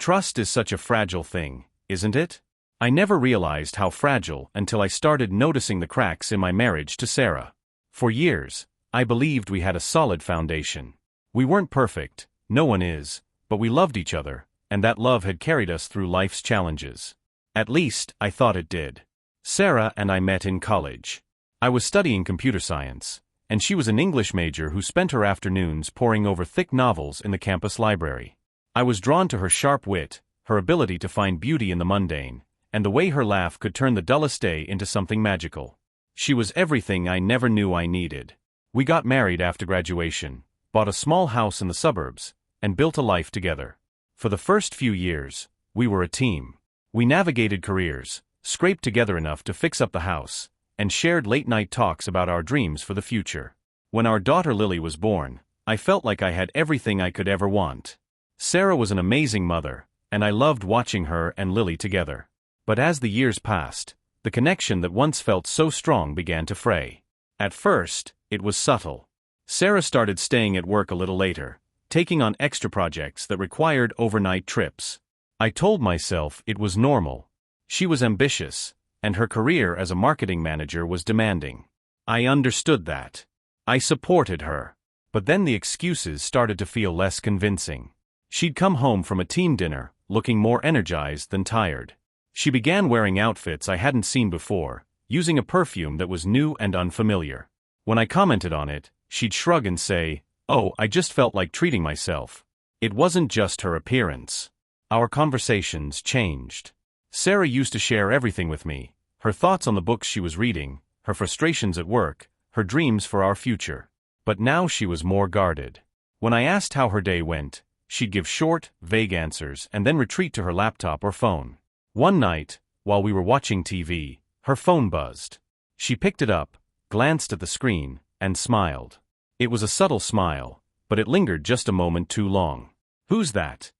Trust is such a fragile thing, isn't it? I never realized how fragile until I started noticing the cracks in my marriage to Sarah. For years, I believed we had a solid foundation. We weren't perfect, no one is, but we loved each other, and that love had carried us through life's challenges. At least, I thought it did. Sarah and I met in college. I was studying computer science, and she was an English major who spent her afternoons poring over thick novels in the campus library. I was drawn to her sharp wit, her ability to find beauty in the mundane, and the way her laugh could turn the dullest day into something magical. She was everything I never knew I needed. We got married after graduation, bought a small house in the suburbs, and built a life together. For the first few years, we were a team. We navigated careers, scraped together enough to fix up the house, and shared late-night talks about our dreams for the future. When our daughter Lily was born, I felt like I had everything I could ever want. Sarah was an amazing mother, and I loved watching her and Lily together. But as the years passed, the connection that once felt so strong began to fray. At first, it was subtle. Sarah started staying at work a little later, taking on extra projects that required overnight trips. I told myself it was normal. She was ambitious, and her career as a marketing manager was demanding. I understood that. I supported her. But then the excuses started to feel less convincing. She'd come home from a team dinner, looking more energized than tired. She began wearing outfits I hadn't seen before, using a perfume that was new and unfamiliar. When I commented on it, she'd shrug and say, "Oh, I just felt like treating myself." It wasn't just her appearance. Our conversations changed. Sarah used to share everything with me, her thoughts on the books she was reading, her frustrations at work, her dreams for our future. But now she was more guarded. When I asked how her day went, she'd give short, vague answers and then retreat to her laptop or phone. One night, while we were watching TV, her phone buzzed. She picked it up, glanced at the screen, and smiled. It was a subtle smile, but it lingered just a moment too long. "Who's that?"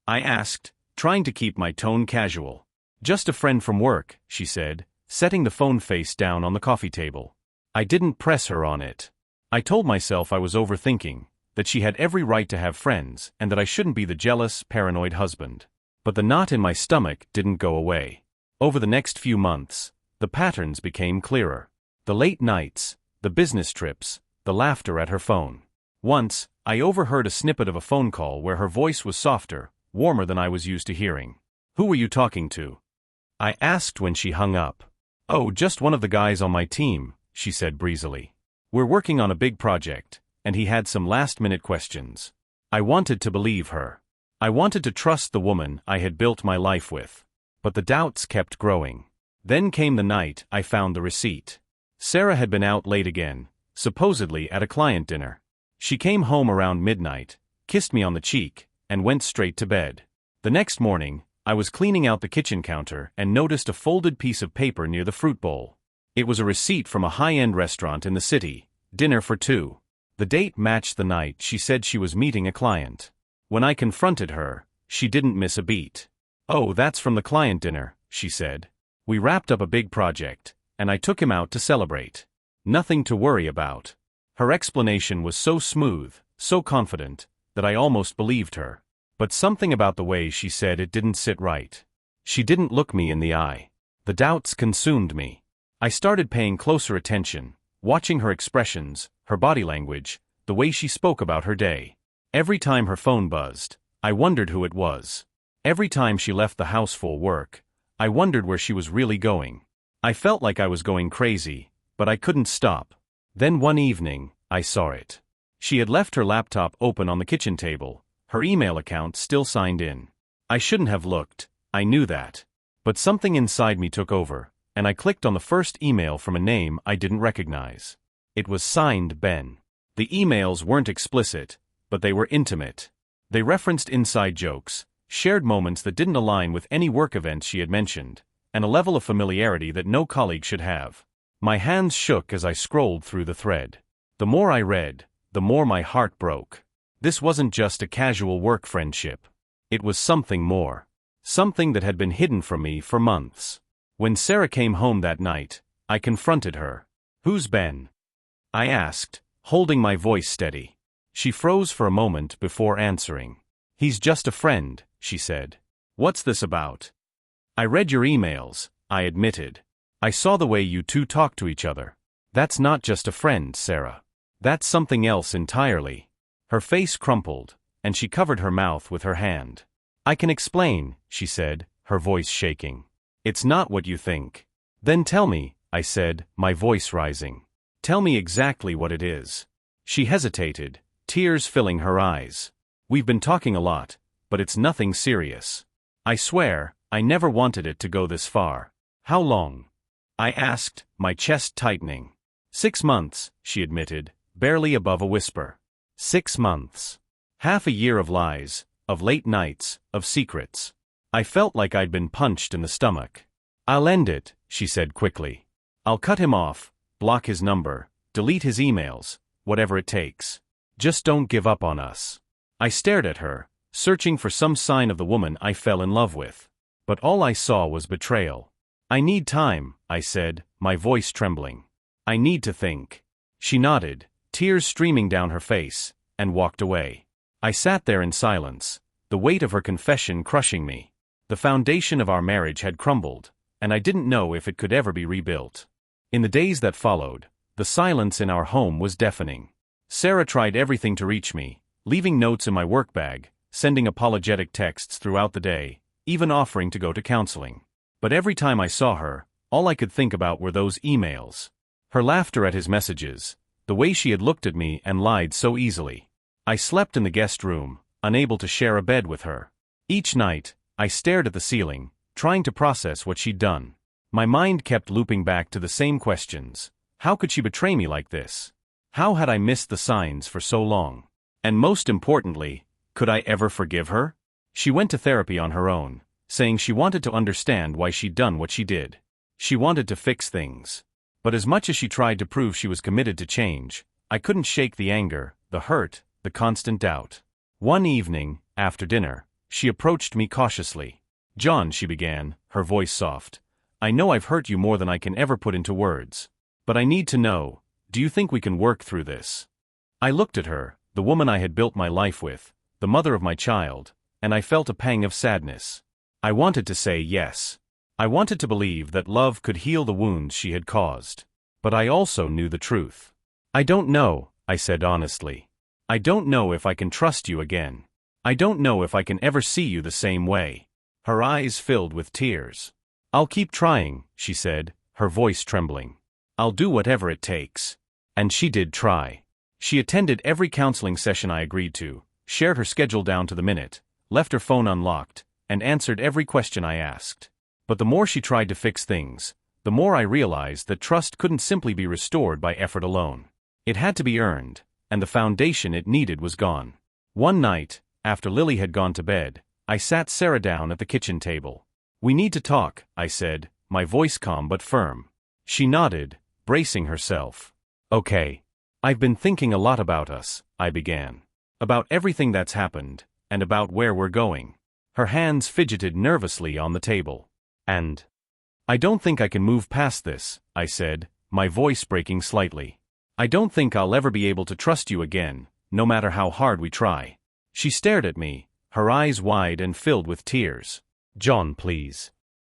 I asked, trying to keep my tone casual. "Just a friend from work," she said, setting the phone face down on the coffee table. I didn't press her on it. I told myself I was overthinking, that she had every right to have friends, and that I shouldn't be the jealous, paranoid husband. But the knot in my stomach didn't go away. Over the next few months, the patterns became clearer. The late nights, the business trips, the laughter at her phone. Once, I overheard a snippet of a phone call where her voice was softer, warmer than I was used to hearing. "Who were you talking to?" I asked when she hung up. "Oh, just one of the guys on my team," she said breezily. "We're working on a big project, and he had some last-minute questions." I wanted to believe her. I wanted to trust the woman I had built my life with. But the doubts kept growing. Then came the night I found the receipt. Sarah had been out late again, supposedly at a client dinner. She came home around midnight, kissed me on the cheek, and went straight to bed. The next morning, I was cleaning out the kitchen counter and noticed a folded piece of paper near the fruit bowl. It was a receipt from a high-end restaurant in the city, dinner for two. The date matched the night she said she was meeting a client. When I confronted her, she didn't miss a beat. "Oh, that's from the client dinner," she said. "We wrapped up a big project, and I took him out to celebrate. Nothing to worry about." Her explanation was so smooth, so confident, that I almost believed her. But something about the way she said it didn't sit right. She didn't look me in the eye. The doubts consumed me. I started paying closer attention, watching her expressions, her body language, the way she spoke about her day. Every time her phone buzzed, I wondered who it was. Every time she left the house for work, I wondered where she was really going. I felt like I was going crazy, but I couldn't stop. Then one evening, I saw it. She had left her laptop open on the kitchen table, her email account still signed in. I shouldn't have looked, I knew that. But something inside me took over, and I clicked on the first email from a name I didn't recognize. It was signed Ben. The emails weren't explicit, but they were intimate. They referenced inside jokes, shared moments that didn't align with any work events she had mentioned, and a level of familiarity that no colleague should have. My hands shook as I scrolled through the thread. The more I read, the more my heart broke. This wasn't just a casual work friendship. It was something more. Something that had been hidden from me for months. When Sarah came home that night, I confronted her. "Who's Ben?" I asked, holding my voice steady. She froze for a moment before answering. "He's just a friend," she said. What's this about? I read your emails, I admitted. I saw the way you two talk to each other. That's not just a friend, Sarah. That's something else entirely. Her face crumpled, and she covered her mouth with her hand. I can explain, she said, her voice shaking. It's not what you think. Then tell me, I said, my voice rising. Tell me exactly what it is. She hesitated, tears filling her eyes. We've been talking a lot, but it's nothing serious. I swear, I never wanted it to go this far. How long? I asked, my chest tightening. 6 months, she admitted, barely above a whisper. 6 months. Half a year of lies, of late nights, of secrets. I felt like I'd been punched in the stomach. I'll end it, she said quickly. I'll cut him off, block his number, delete his emails, whatever it takes. Just don't give up on us. I stared at her, searching for some sign of the woman I fell in love with. But all I saw was betrayal. I need time, I said, my voice trembling. I need to think. She nodded, tears streaming down her face, and walked away. I sat there in silence, the weight of her confession crushing me. The foundation of our marriage had crumbled, and I didn't know if it could ever be rebuilt. In the days that followed, the silence in our home was deafening. Sarah tried everything to reach me, leaving notes in my work bag, sending apologetic texts throughout the day, even offering to go to counseling. But every time I saw her, all I could think about were those emails. Her laughter at his messages, the way she had looked at me and lied so easily. I slept in the guest room, unable to share a bed with her. Each night, I stared at the ceiling, trying to process what she'd done. My mind kept looping back to the same questions. How could she betray me like this? How had I missed the signs for so long? And most importantly, could I ever forgive her? She went to therapy on her own, saying she wanted to understand why she'd done what she did. She wanted to fix things. But as much as she tried to prove she was committed to change, I couldn't shake the anger, the hurt, the constant doubt. One evening, after dinner, she approached me cautiously. John, she began, her voice soft. I know I've hurt you more than I can ever put into words. But I need to know, do you think we can work through this? I looked at her, the woman I had built my life with, the mother of my child, and I felt a pang of sadness. I wanted to say yes. I wanted to believe that love could heal the wounds she had caused. But I also knew the truth. I don't know, I said honestly. I don't know if I can trust you again. I don't know if I can ever see you the same way. Her eyes filled with tears. I'll keep trying, she said, her voice trembling. I'll do whatever it takes. And she did try. She attended every counseling session I agreed to, shared her schedule down to the minute, left her phone unlocked, and answered every question I asked. But the more she tried to fix things, the more I realized that trust couldn't simply be restored by effort alone. It had to be earned, and the foundation it needed was gone. One night, after Lily had gone to bed, I sat Sarah down at the kitchen table. We need to talk, I said, my voice calm but firm. She nodded, bracing herself. Okay. I've been thinking a lot about us, I began. About everything that's happened, and about where we're going. Her hands fidgeted nervously on the table. And I don't think I can move past this, I said, my voice breaking slightly. I don't think I'll ever be able to trust you again, no matter how hard we try. She stared at me, her eyes wide and filled with tears. John, please.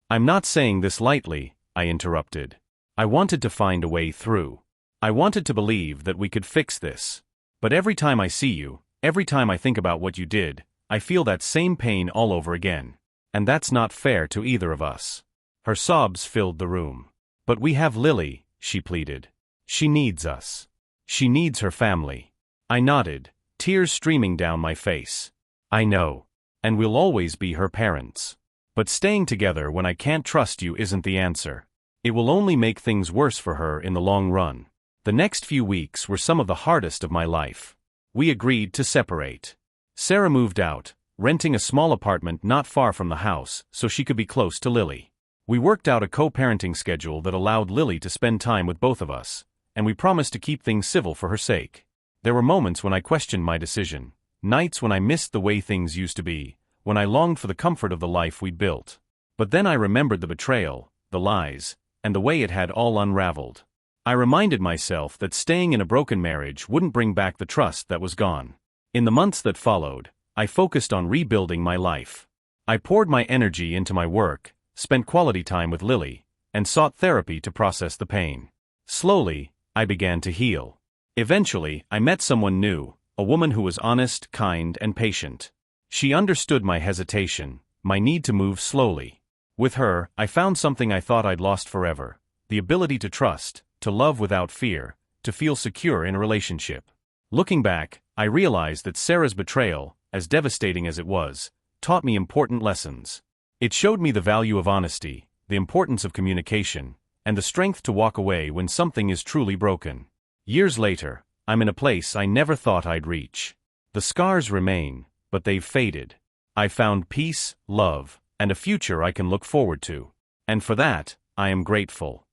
I'm not saying this lightly, I interrupted. I wanted to find a way through. I wanted to believe that we could fix this. But every time I see you, every time I think about what you did, I feel that same pain all over again. And that's not fair to either of us. Her sobs filled the room. But we have Lily, she pleaded. She needs us. She needs her family. I nodded, tears streaming down my face. I know. And we'll always be her parents. But staying together when I can't trust you isn't the answer. It will only make things worse for her in the long run. The next few weeks were some of the hardest of my life. We agreed to separate. Sarah moved out, renting a small apartment not far from the house so she could be close to Lily. We worked out a co-parenting schedule that allowed Lily to spend time with both of us, and we promised to keep things civil for her sake. There were moments when I questioned my decision, nights when I missed the way things used to be, when I longed for the comfort of the life we'd built. But then I remembered the betrayal, the lies, and the way it had all unraveled. I reminded myself that staying in a broken marriage wouldn't bring back the trust that was gone. In the months that followed, I focused on rebuilding my life. I poured my energy into my work, spent quality time with Lily, and sought therapy to process the pain. Slowly, I began to heal. Eventually, I met someone new, a woman who was honest, kind, and patient. She understood my hesitation, my need to move slowly. With her, I found something I thought I'd lost forever: the ability to trust, to love without fear, to feel secure in a relationship. Looking back, I realized that Sarah's betrayal, as devastating as it was, taught me important lessons. It showed me the value of honesty, the importance of communication, and the strength to walk away when something is truly broken. Years later, I'm in a place I never thought I'd reach. The scars remain, but they've faded. I've found peace, love, and a future I can look forward to. And for that, I am grateful.